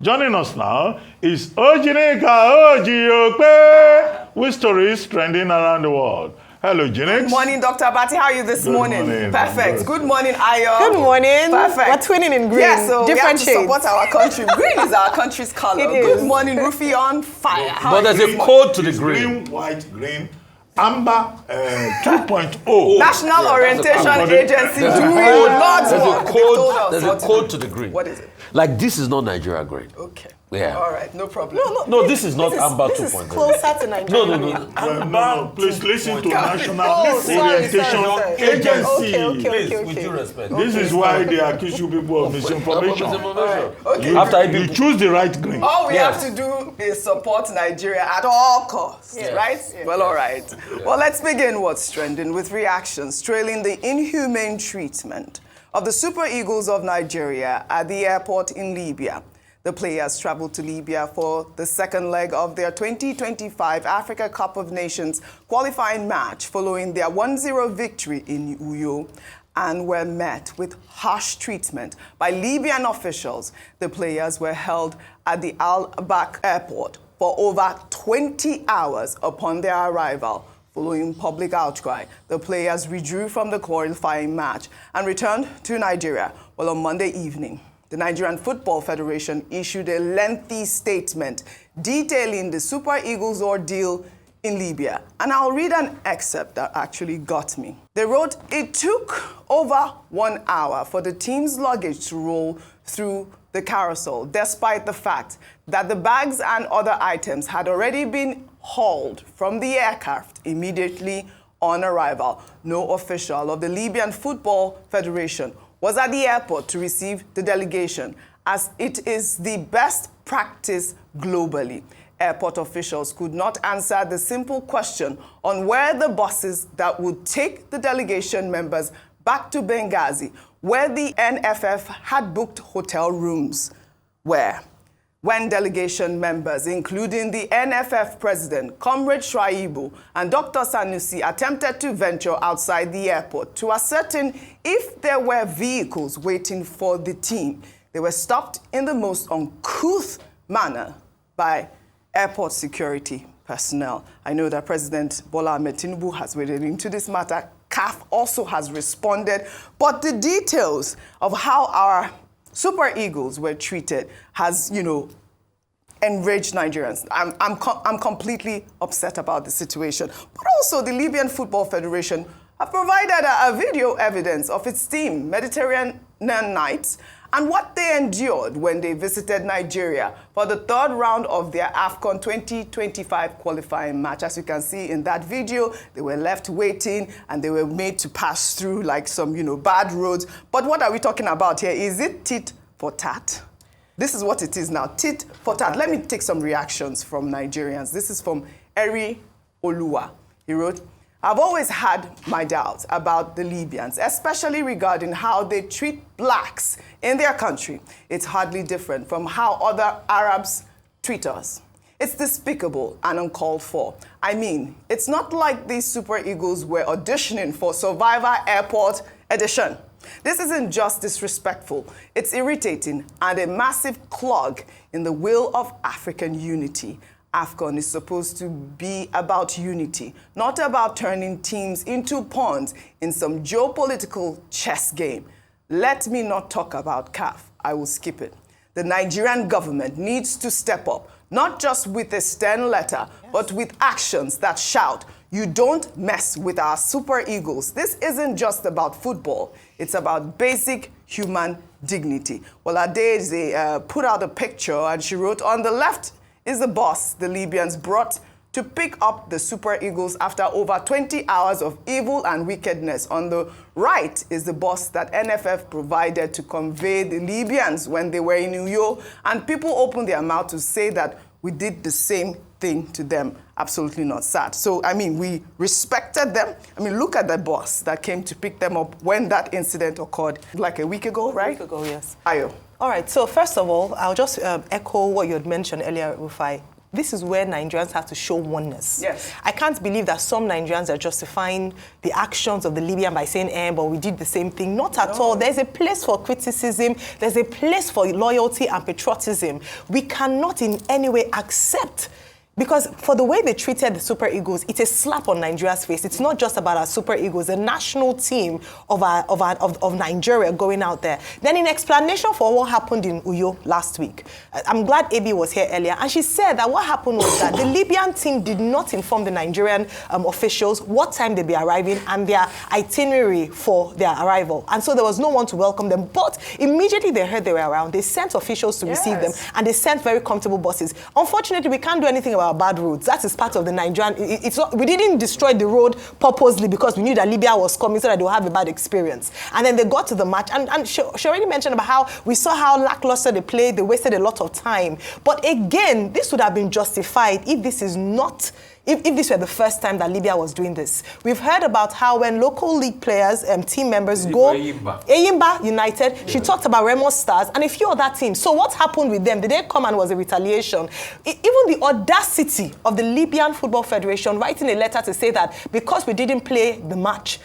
Joining us now is Ojineka Ojiope, with stories trending around the world. Hello, Jinex. Good morning, Dr. Abati. How are you this morning? Perfect. Good morning, Ayo. Good morning. Perfect. We're twinning in green. Yeah, so different we have to shades. support our country. Green is our country's color. It is. Good morning, Rufy on fire. But there's a code to the green. Green, white, green. Amber 2.0. National Orientation Agency doing Lord's work. There's a code to the green. What is it? Like, this is not Nigeria green. Okay. Yeah. All right, no problem. No, this is not Amber This is 2.0. closer to Nigeria. No, please listen to National sorry. Orientation Agency. Okay. With due respect. This is why they accuse you people of misinformation. Okay. After You choose the right green. All we Yes. have to do is support Nigeria at all costs, right? Yes. Well, all right. Well, let's begin what's trending with reactions trailing the inhumane treatment of the Super Eagles of Nigeria at the airport in Libya. The players traveled to Libya for the second leg of their 2025 Africa Cup of Nations qualifying match following their 1-0 victory in Uyo, and were met with harsh treatment by Libyan officials. The players were held at the Al-Bak airport for over 20 hours upon their arrival. Following public outcry, the players withdrew from the qualifying match and returned to Nigeria. Well, on Monday evening, the Nigerian Football Federation issued a lengthy statement detailing the Super Eagles ordeal in Libya. And I'll read an excerpt that actually got me. They wrote, "It took over 1 hour for the team's luggage to roll through the carousel, despite the fact that the bags and other items had already been hauled from the aircraft immediately on arrival. No official of the Libyan Football Federation was at the airport to receive the delegation, as it is the best practice globally. Airport officials could not answer the simple question on where the buses that would take the delegation members back to Benghazi, where the NFF had booked hotel rooms, were. When delegation members, including the NFF president, Comrade Shuaibu, and Dr. Sanusi, attempted to venture outside the airport to ascertain if there were vehicles waiting for the team, they were stopped in the most uncouth manner by airport security personnel." I know that President Bola Ahmed Tinubu has waded into this matter. CAF also has responded, but the details of how our Super Eagles were treated has, enraged Nigerians. I'm completely upset about the situation. But also, the Libyan Football Federation have provided a video evidence of its team, Mediterranean Knights, and what they endured when they visited Nigeria for the third round of their AFCON 2025 qualifying match. As you can see in that video, they were left waiting and they were made to pass through like some, bad roads. But what are we talking about here? Is it tit for tat? This is what it is now, tit for tat. Let me take some reactions from Nigerians. This is from Eri Olua. He wrote, "I've always had my doubts about the Libyans, especially regarding how they treat blacks in their country. It's hardly different from how other Arabs treat us. It's despicable and uncalled for. I mean, it's not like these Super Eagles were auditioning for Survivor Airport Edition. This isn't just disrespectful, it's irritating and a massive clog in the will of African unity. AFCON is supposed to be about unity, not about turning teams into pawns in some geopolitical chess game. Let me not talk about CAF. I will skip it. The Nigerian government needs to step up, not just with a stern letter, but with actions that shout, you don't mess with our Super Eagles. This isn't just about football. It's about basic human dignity." Well, Adeze put out a picture and she wrote, "On the left is the bus the Libyans brought to pick up the Super Eagles after over 20 hours of evil and wickedness. On the right is the bus that NFF provided to convey the Libyans when they were in Uyo, and people opened their mouth to say that we did the same thing to them. Absolutely not. Sad. So, we respected them. Look at the bus that came to pick them up when that incident occurred, like a week ago, right? A week ago, yes. Ayo. All right, so first of all, I'll just echo what you had mentioned earlier, Rufai. this is where Nigerians have to show oneness. Yes. I can't believe that some Nigerians are justifying the actions of the Libyan by saying, but we did the same thing. Not at all. There's a place for criticism. There's a place for loyalty and patriotism. We cannot in any way accept. Because for the way they treated the Super Eagles, it's a slap on Nigeria's face. It's not just about our Super Eagles, the national team of Nigeria going out there. Then in explanation for what happened in Uyo last week, I'm glad Abi was here earlier, and she said that what happened was that the Libyan team did not inform the Nigerian officials what time they'd be arriving and their itinerary for their arrival. And so there was no one to welcome them. But immediately they heard they were around, they sent officials to receive them, and they sent very comfortable buses. Unfortunately, we can't do anything about bad roads. That is part of the Nigerian. It's not, we didn't destroy the road purposely because we knew that Libya was coming so that they would have a bad experience. And then they got to the match, and she already mentioned about how we saw how lackluster they played. They wasted a lot of time. But again, this would have been justified if this is not. If this were the first time that Libya was doing this. We've heard about how when local league players and team members go... Eyimba United, she talked about Remo Stars and a few other teams. So what happened with them? Did they come and was a retaliation? Even the audacity of the Libyan Football Federation writing a letter to say that because we didn't play the match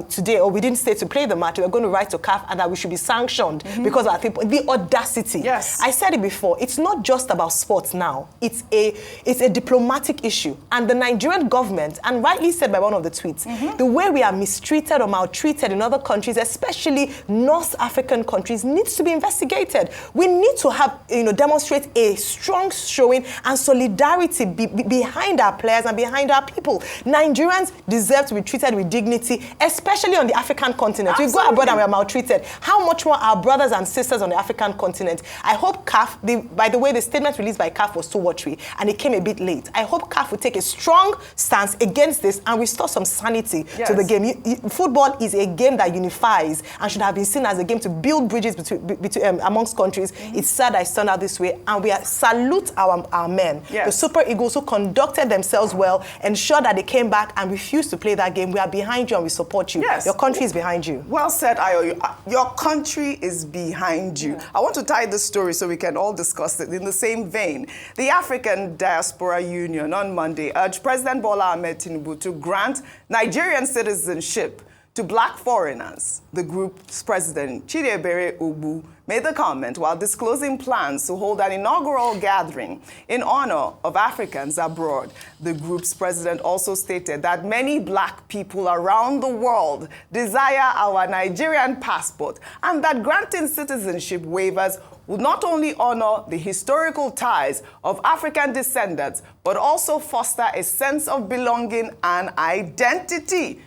today, or we didn't stay to play the match, we were going to write to CAF and that we should be sanctioned because of our people. The audacity. Yes. I said it before, it's not just about sports now. It's a diplomatic issue. And the Nigerian government, and rightly said by one of the tweets, the way we are mistreated or maltreated in other countries, especially North African countries, needs to be investigated. We need to have, demonstrate a strong showing and solidarity behind our players and behind our people. Nigerians deserve to be treated with dignity, especially on the African continent. Absolutely. We go abroad and we are maltreated. How much more our brothers and sisters on the African continent? I hope CAF, by the way, the statement released by CAF was too watery and it came a bit late. I hope CAF will take a strong stance against this and restore some sanity to the game. Football is a game that unifies and should have been seen as a game to build bridges between amongst countries. It's sad that it's turned out this way, and we salute our men, the Super Eagles who conducted themselves well, ensured that they came back and refused to play that game. We are behind you and we support you. Yes. Your country is behind you. Well said, Ayo. Your country is behind you. I want to tie this story so we can all discuss it in the same vein. The African Diaspora Union on Monday urged President Bola Ahmed Tinubu to grant Nigerian citizenship to black foreigners. The group's president, Chidiebere Ogbu, made the comment while disclosing plans to hold an inaugural gathering in honor of Africans abroad. The group's president also stated that many black people around the world desire our Nigerian passport and that granting citizenship waivers would not only honor the historical ties of African descendants, but also foster a sense of belonging and identity.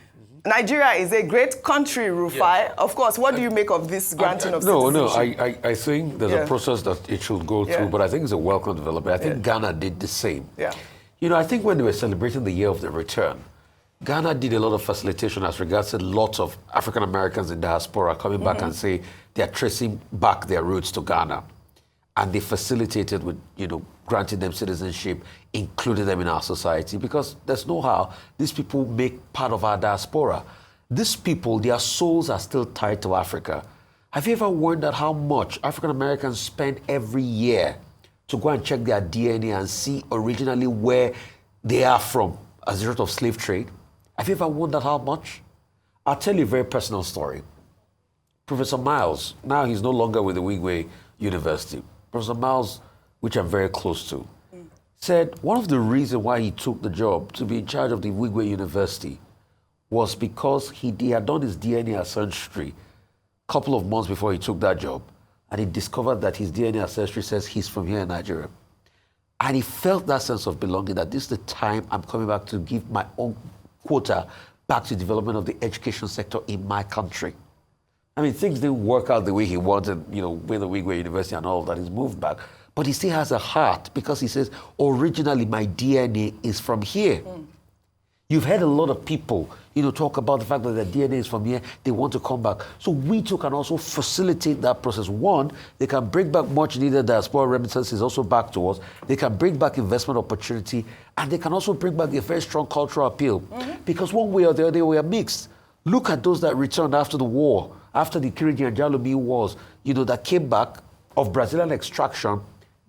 Nigeria is a great country, Rufai. Yeah. Of course, what do you make of this granting of citizenship? No, I think there's a process that it should go through, but I think it's a welcome development. I think Ghana did the same. Yeah. I think when they were celebrating the year of the return, Ghana did a lot of facilitation as regards to lots of African Americans in diaspora coming back and say they're tracing back their roots to Ghana. And they facilitated with, granting them citizenship, including them in our society, because there's no how these people make part of our diaspora. These people, their souls are still tied to Africa. Have you ever wondered how much African Americans spend every year to go and check their DNA and see originally where they are from as a result of slave trade? Have you ever wondered how much? I'll tell you a very personal story. Professor Miles, now he's no longer with the Wigwe University. Professor Miles, which I'm very close to, said one of the reasons why he took the job to be in charge of the Wigwe University was because he had done his DNA ancestry a couple of months before he took that job, and he discovered that his DNA ancestry says he's from here in Nigeria. And he felt that sense of belonging, that this is the time I'm coming back to give my own quota back to the development of the education sector in my country. I mean, things didn't work out the way he wanted, with the Wigwe University and all of that. He's moved back. But he still has a heart because he says, originally my DNA is from here. You've heard a lot of people, talk about the fact that their DNA is from here. They want to come back. So we too can also facilitate that process. One, they can bring back much needed diaspora remittances also back to us. They can bring back investment opportunity. And they can also bring back a very strong cultural appeal. Because one way or the other, we are mixed. Look at those that returned after the war, after the Kiriji and Jalomi wars, that came back of Brazilian extraction.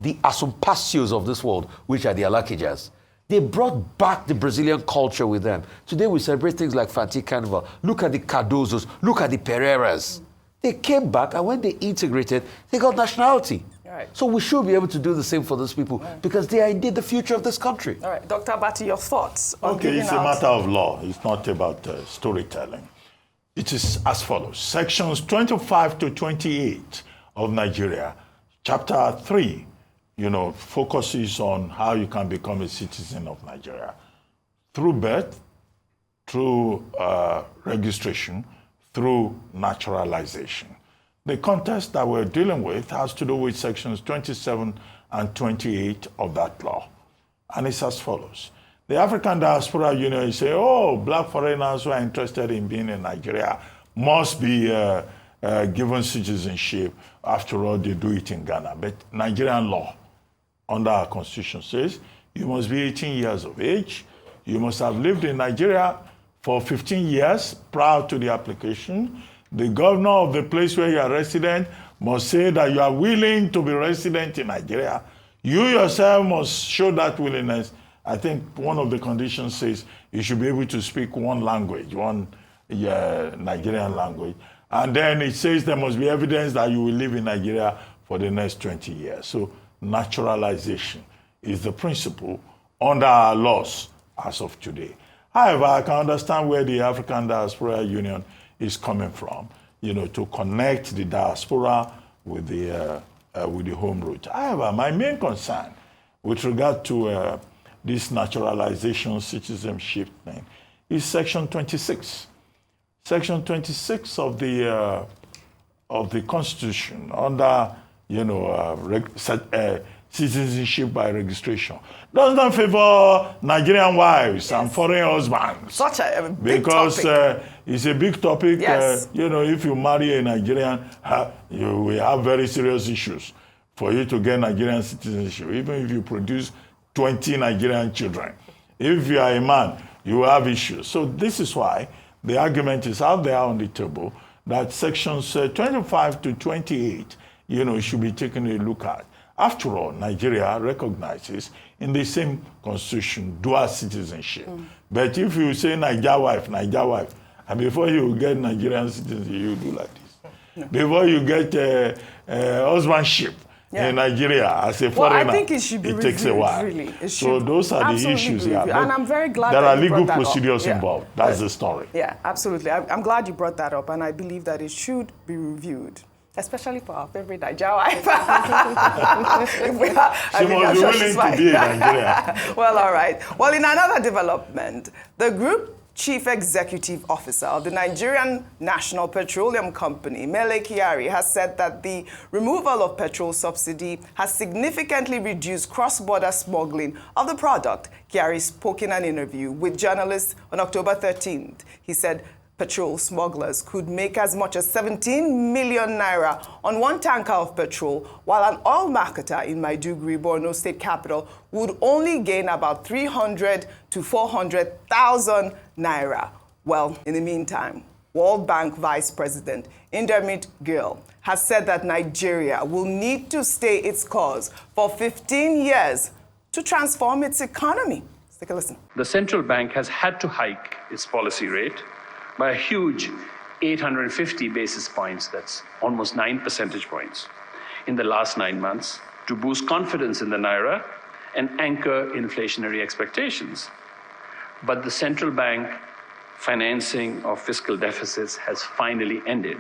the Asumpacios of this world, which are the Alakijas. They brought back the Brazilian culture with them. Today we celebrate things like Fanti Carnival. Look at the Cardozos, look at the Pereiras. They came back, and when they integrated, they got nationality. Right. So we should be able to do the same for those people because they are indeed the future of this country. All right, Dr. Abati, your thoughts on Okay, it's a matter of law. It's not about storytelling. It is as follows. Sections 25 to 28 of Nigeria, Chapter 3, focuses on how you can become a citizen of Nigeria. Through birth, through registration, through naturalization. The context that we're dealing with has to do with sections 27 and 28 of that law. And it's as follows. The African Diaspora Union is saying, black foreigners who are interested in being in Nigeria must be given citizenship. After all, they do it in Ghana. But Nigerian law, under our constitution, says you must be 18 years of age. You must have lived in Nigeria for 15 years prior to the application. The governor of the place where you are resident must say that you are willing to be resident in Nigeria. You yourself must show that willingness. I think one of the conditions says you should be able to speak one language, one Nigerian language. And then it says there must be evidence that you will live in Nigeria for the next 20 years. So naturalization is the principle under our laws as of today. However, I can understand where the African Diaspora Union is coming from, to connect the diaspora with the home root. However, my main concern with regard to this naturalization citizenship thing is Section 26. Section 26 of the Constitution under, citizenship by registration does not favor Nigerian wives and foreign husbands. Such a big topic. Because it's a big topic. Yes. If you marry a Nigerian, you will have very serious issues for you to get Nigerian citizenship, even if you produce 20 Nigerian children. If you are a man, you will have issues. So this is why the argument is out there on the table that sections 25 to 28, should be taken a look at. After all, Nigeria recognizes in the same constitution dual citizenship. But if you say Niger wife, and before you get Nigerian citizenship, you do like this. Before you get husbandship in Nigeria as a foreigner, I think it should be reviewed, takes a while. Really. So those are the issues here. And I'm very glad there that are you legal brought that procedures up. involved. That's the story. Yeah, absolutely. I'm glad you brought that up, and I believe that it should be reviewed. Especially for our favorite Niger wife. She must be willing to be in Nigeria. Well, all right. Well, in another development, the Group Chief Executive Officer of the Nigerian National Petroleum Company, Mele Kyari, has said that the removal of petrol subsidy has significantly reduced cross-border smuggling of the product. Kyari spoke in an interview with journalists on October 13th. He said petrol smugglers could make as much as 17 million naira on one tanker of petrol, while an oil marketer in Maiduguri, Borno State capital, would only gain about 300 to 400,000 naira. Well, in the meantime, World Bank Vice President Indermit Gill has said that Nigeria will need to stay its course for 15 years to transform its economy. Let's take a listen. The central bank has had to hike its policy rate by a huge 850 basis points, that's almost 9 percentage points, in the last 9 months to boost confidence in the naira and anchor inflationary expectations. But the central bank financing of fiscal deficits has finally ended.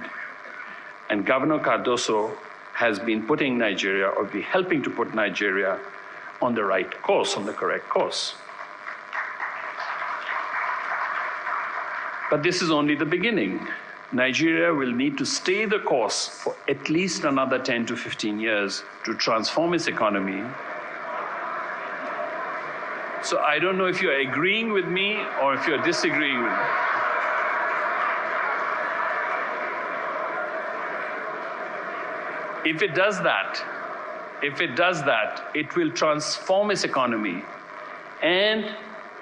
And Governor Cardoso has been putting Nigeria, or be helping to put Nigeria on the right course, on the correct course. But this is only the beginning. Nigeria will need to stay the course for at least another 10 to 15 years to transform its economy. So I don't know if you're agreeing with me or if you're disagreeing with me. If it does that, it will transform its economy, and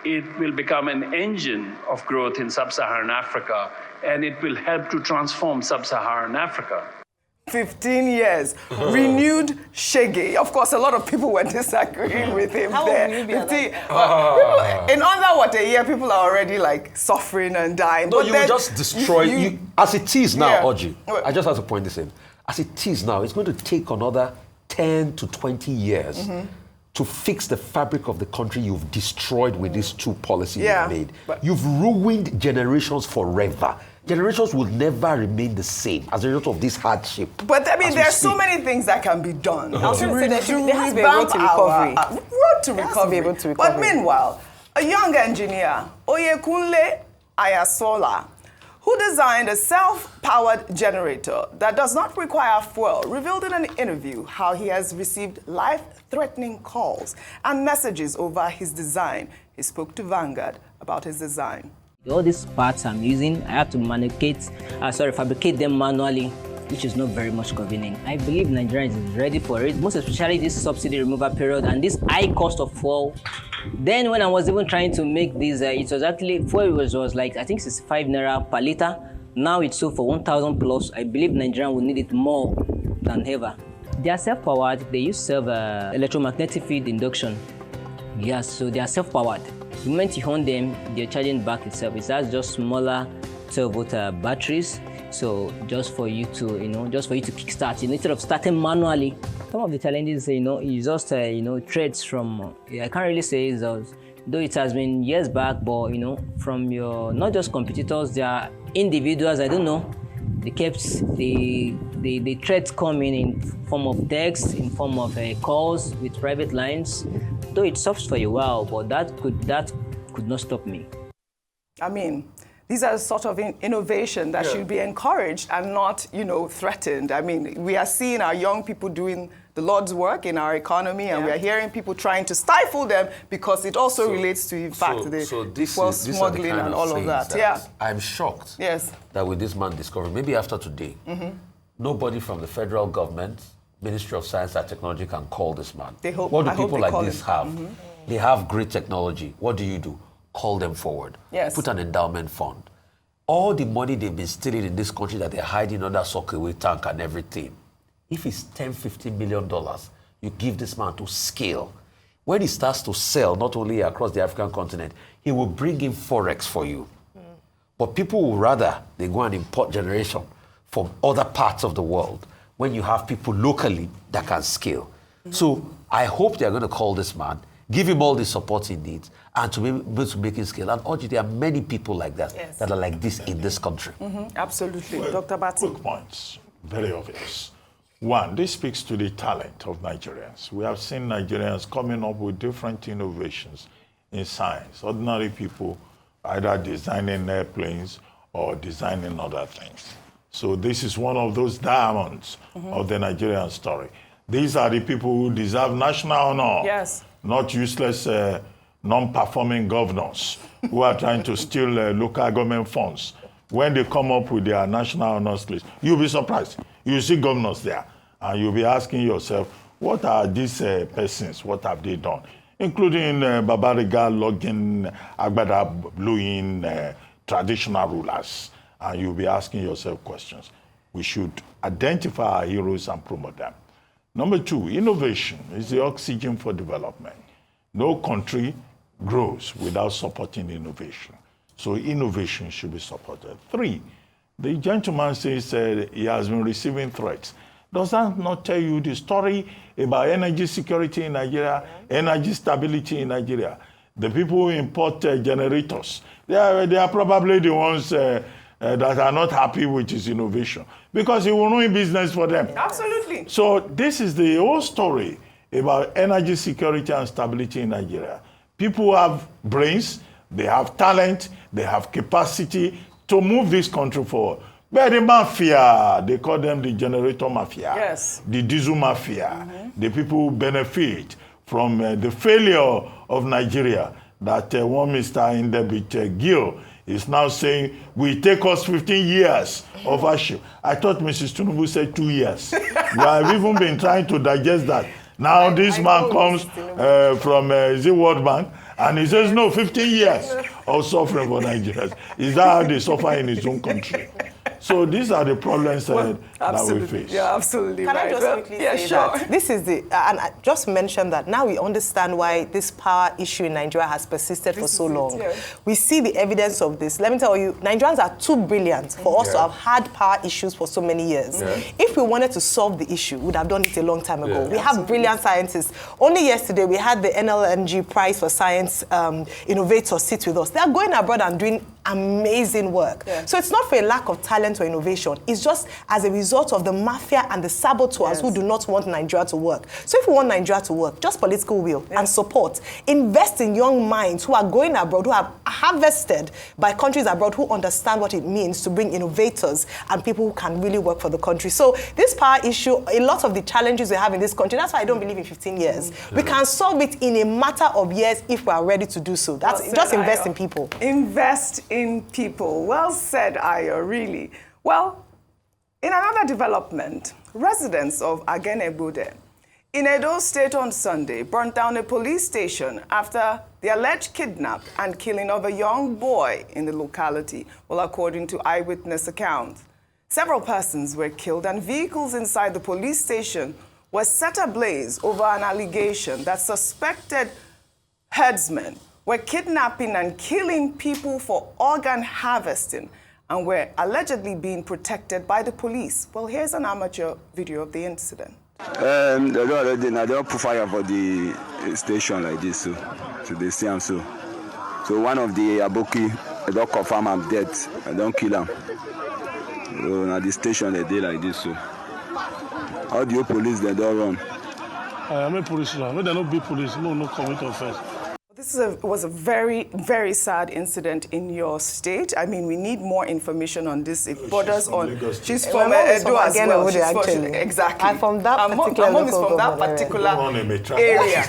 it will become an engine of growth in sub-Saharan Africa, and it will help to transform sub-Saharan Africa. 15 years. Renewed Shege. Of course, a lot of people were disagreeing with him How there. will you be 15 people, in under a year, people are already like suffering and dying. No, But you then will just destroy as it is now, Yeah. Oji. I just have to point this in. As it is now, it's going to take another 10 to 20 years to fix the fabric of the country you've destroyed with these two policies Yeah, you've made. but- You've ruined generations forever. Generations will never remain the same as a result of this hardship. But I mean, as we there's so speak. many things that can be done. I was going to say there has to be a road revamp to our- recovery. road to There has to be recovery. a road to But recovery. meanwhile, a young engineer, Oyekunle Ayasola, who designed a self-powered generator that does not require fuel, revealed in an interview how he has received life-threatening calls and messages over his design. He spoke to Vanguard about his design. All these parts I'm using, I have to fabricate them manually, which is not very much convenient. I believe Nigeria is ready for it, most especially this subsidy removal period and this high cost of fuel. Then when I was even trying to make this, it was actually, fuel was like, I think 65 naira per liter. Now it's sold for 1,000 plus. I believe Nigeria will need it more than ever. They are self-powered. They use electromagnetic field induction. Yes, so they are self-powered. The moment you on them, they're charging back itself. It has just smaller 12-volt batteries. So just for you to, kickstart, instead of starting manually. Some of the challenges, is just, threads from, I can't really say it's though it has been years back, but, from your, not just competitors, they are individuals, I don't know. They kept the threats coming in form of text, in form of calls with private lines. Though it stops for a while, but that could not stop me. I mean, these are the sort of innovation that should be encouraged and not, threatened. I mean, we are seeing our young people doing the Lord's work in our economy, and we are hearing people trying to stifle them because it also relates to, in fact, the fuel smuggling and all of that. Yeah. I'm shocked Yes. that with this man discovered, maybe after today, nobody from the federal government, Ministry of Science and Technology can call this man. What do people like this have? They have great technology. What do? Call them forward. Yes. Put an endowment fund. All the money they've been stealing in this country that they're hiding under Sockaway tank and everything, if it's $10, $15 million, you give this man to scale. When he starts to sell, not only across the African continent, he will bring in Forex for you. But people would rather they go and import generation from other parts of the world when you have people locally that can scale. So I hope they're going to call this man, give him all the support he needs, and to be able to make him scale. And Oji, there are many people like that that are like this in this country. Absolutely. Well, Dr. Batty. quick points, very obvious. One, this speaks to the talent of Nigerians. We have seen Nigerians coming up with different innovations in science. Ordinary people either designing airplanes or designing other things. So this is one of those diamonds of the Nigerian story. These are the people who deserve national honor. Yes. Not useless, non-performing governors who are trying to steal local government funds. When they come up with their national honors list, you'll be surprised. You see governors there, and you'll be asking yourself, what are these persons? What have they done? Including Babariga, Login, Agbada, blowing traditional rulers. And you'll be asking yourself questions. We should identify our heroes and promote them. Number two, innovation is the oxygen for development. No country grows without supporting innovation. So innovation should be supported. Three, the gentleman says he has been receiving threats. Does that not tell you the story about energy security in Nigeria, energy stability in Nigeria? The people who import generators, they are probably the ones that are not happy with his innovation because it will ruin business for them. Absolutely. So this is the whole story about energy security and stability in Nigeria. People have brains, they have talent, they have capacity to move this country forward. But the mafia, they call them the generator mafia, Yes. the diesel mafia, the people who benefit from the failure of Nigeria, that one Mr. Indebit Gill is now saying will take us 15 years of hardship. I thought Mrs. Tinubu said 2 years. We have even been trying to digest that. Now this man comes from the World Bank and he says, no, 15 years of suffering for Nigerians. Is that how they suffer in his own country? So these are the problems that we Absolutely. face. You're absolutely Can right. I just Well, quickly yeah, say sure. that this is the, and I just mentioned that now we understand why this power issue in Nigeria has persisted for so is it, long. yeah. We see the evidence of this. Let me tell you, Nigerians are too brilliant for us to have had power issues for so many years. If we wanted to solve the issue, we would have done it a long time ago. We have brilliant scientists. Only yesterday, we had the NLNG Prize for Science innovators sit with us. They are going abroad and doing amazing work. So it's not for a lack of talent or innovation. It's just as a result of the mafia and the saboteurs who do not want Nigeria to work. So if we want Nigeria to work, just political will and support. Invest in young minds who are going abroad, who are harvested by countries abroad, who understand what it means to bring innovators and people who can really work for the country. So this power issue, a lot of the challenges we have in this country, that's why I don't believe in 15 years. We can solve it in a matter of years if we are ready to do so. That's Well just said, invest Ayo. in people. Invest in people. Well said, Ayo, really. Well, in another development, residents of Agenebude in Edo State on Sunday burnt down a police station after the alleged kidnap and killing of a young boy in the locality. Well, according to eyewitness accounts, several persons were killed and vehicles inside the police station were set ablaze over an allegation that suspected herdsmen were kidnapping and killing people for organ harvesting and were allegedly being protected by the police. Well, here's an amateur video of the incident. They don't put fire for the station like this, so they see him so. So one of the Aboki, I don't confirm I'm dead, I don't kill him. So now the station they did like this, so. All the police they don't run. I'm a police now. No, they're not big police. No commit offense. This was a very, very sad incident in your state. I mean, we need more information on this. It borders on. She's from Edo as well. Exactly. I'm from that Her particular mom is from that local particular government area.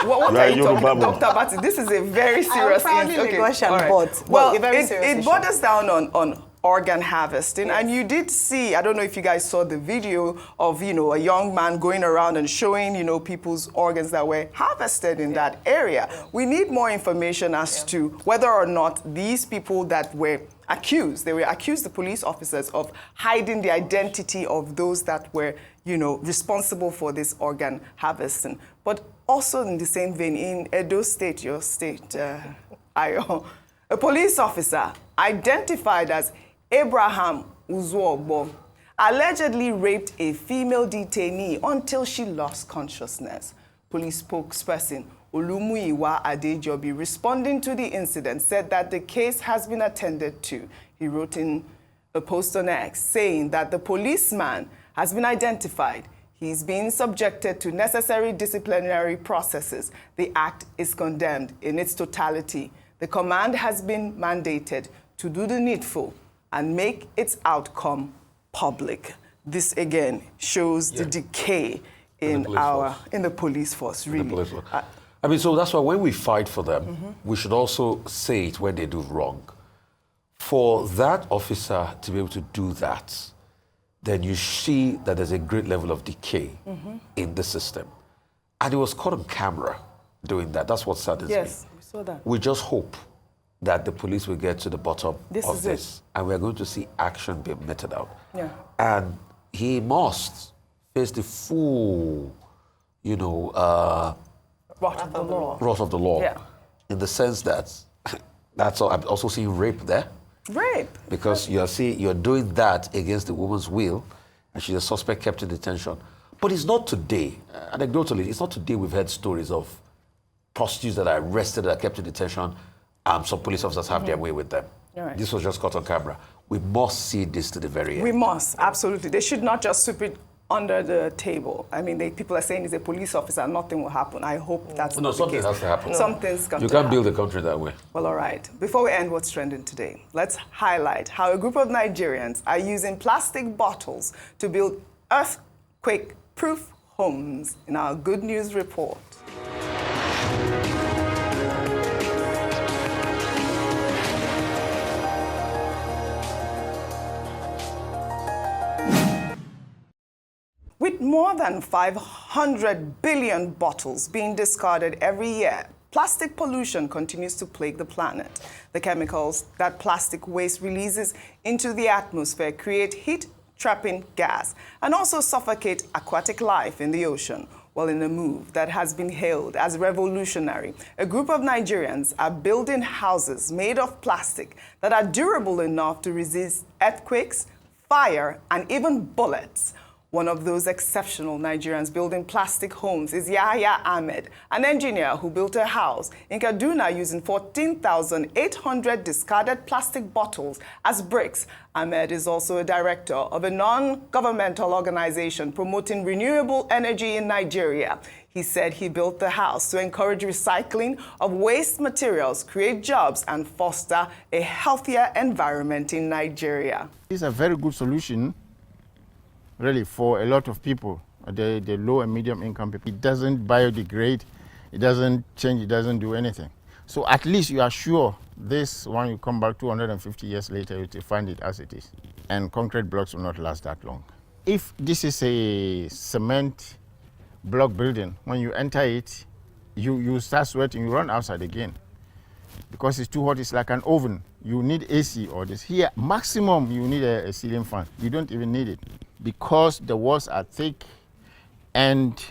What You are are you talking Yoruba about, Dr. Bati? This is a very serious proudly Lagosian, all right. but Well, a very serious it issue. borders down on organ harvesting, and you did see, I don't know if you guys saw the video of, a young man going around and showing, people's organs that were harvested in that area. We need more information as to whether or not these people that were accused, the police officers of hiding the identity of those that were, responsible for this organ harvesting. But also in the same vein, in Edo State, your state, Ayo, a police officer identified as Abraham Uzuogbo allegedly raped a female detainee until she lost consciousness. Police spokesperson Olumuyiwa Adejobi, responding to the incident, said that the case has been attended to. He wrote in a post on X saying that the policeman has been identified. He's being subjected to necessary disciplinary processes. The act is condemned in its totality. The command has been mandated to do the needful and make its outcome public. This again shows the decay in the police force, really. I mean, so that's why when we fight for them, we should also say it when they do wrong. For that officer to be able to do that, then you see that there's a great level of decay in the system. And it was caught on camera doing that. That's what saddens me. Yes, we saw that. We just hope that the police will get to the bottom of is this. And we're going to see action be meted out. Yeah. And he must face the full, Wrath of the law. wrath of the law. Yeah. In the sense that, I'm also seeing rape there. Rape. Because you're doing that against the woman's will, and she's a suspect kept in detention. But it's not today. Anecdotally, it's not today we've heard stories of prostitutes that are arrested, that are kept in detention, some police officers have their way with them. Right. This was just caught on camera. We must see this to the very end. We must, absolutely. They should not just sweep it under the table. I mean, people are saying he's a police officer, nothing will happen. I hope that's not the something case. has to happen. Something's got to You can't happen. build a country that way. Well, all right. Before we end what's trending today, let's highlight how a group of Nigerians are using plastic bottles to build earthquake-proof homes in our Good News Report. With more than 500 billion bottles being discarded every year, plastic pollution continues to plague the planet. The chemicals that plastic waste releases into the atmosphere create heat-trapping gas and also suffocate aquatic life in the ocean. Well, in a move that has been hailed as revolutionary, a group of Nigerians are building houses made of plastic that are durable enough to resist earthquakes, fire, and even bullets. One of those exceptional Nigerians building plastic homes is Yahya Ahmed, an engineer who built a house in Kaduna using 14,800 discarded plastic bottles as bricks. Ahmed is also a director of a non-governmental organization promoting renewable energy in Nigeria. He said he built the house to encourage recycling of waste materials, create jobs, and foster a healthier environment in Nigeria. It's a very good solution, really, for a lot of people, the low and medium income people. It doesn't biodegrade, it doesn't change, it doesn't do anything. So at least you are sure this one you come back 250 years later, you will find it as it is. And concrete blocks will not last that long. If this is a cement block building, when you enter it, you start sweating, you run outside again. Because it's too hot, it's like an oven. You need AC or this. Here, maximum you need a ceiling fan. You don't even need it. Because the walls are thick and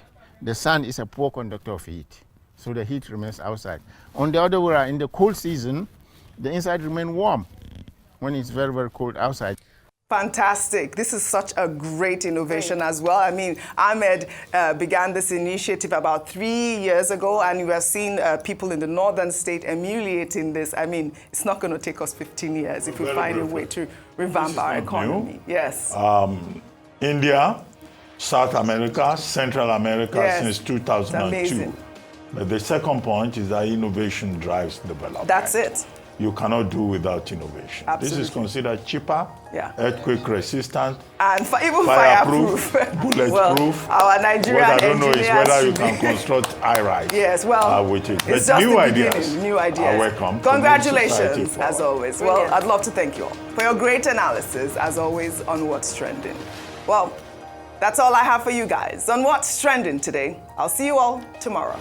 the sun is a poor conductor of heat. So the heat remains outside. On the other way, in the cold season, the inside remains warm when it's very, very cold outside. Fantastic. This is such a great innovation as well. I mean, Ahmed began this initiative about 3 years ago, and we are seeing people in the northern state emulating this. I mean, it's not going to take us 15 years if we find a way to revamp our economy. New. Yes. India, South America, Central America, yes. since 2002. It's amazing. But the second point is that innovation drives development. That's it. You cannot do without innovation. Absolutely. This is considered cheaper, earthquake resistant, and even fireproof. Bulletproof. Well, our Nigerian what I don't know is whether you should can construct high-rise. Yes, well, with it. it's But just new the ideas beginning. New ideas. are welcome. Congratulations, as always. Brilliant. Well, I'd love to thank you all for your great analysis, as always, on What's Trending. Well, that's all I have for you guys on What's Trending today. I'll see you all tomorrow.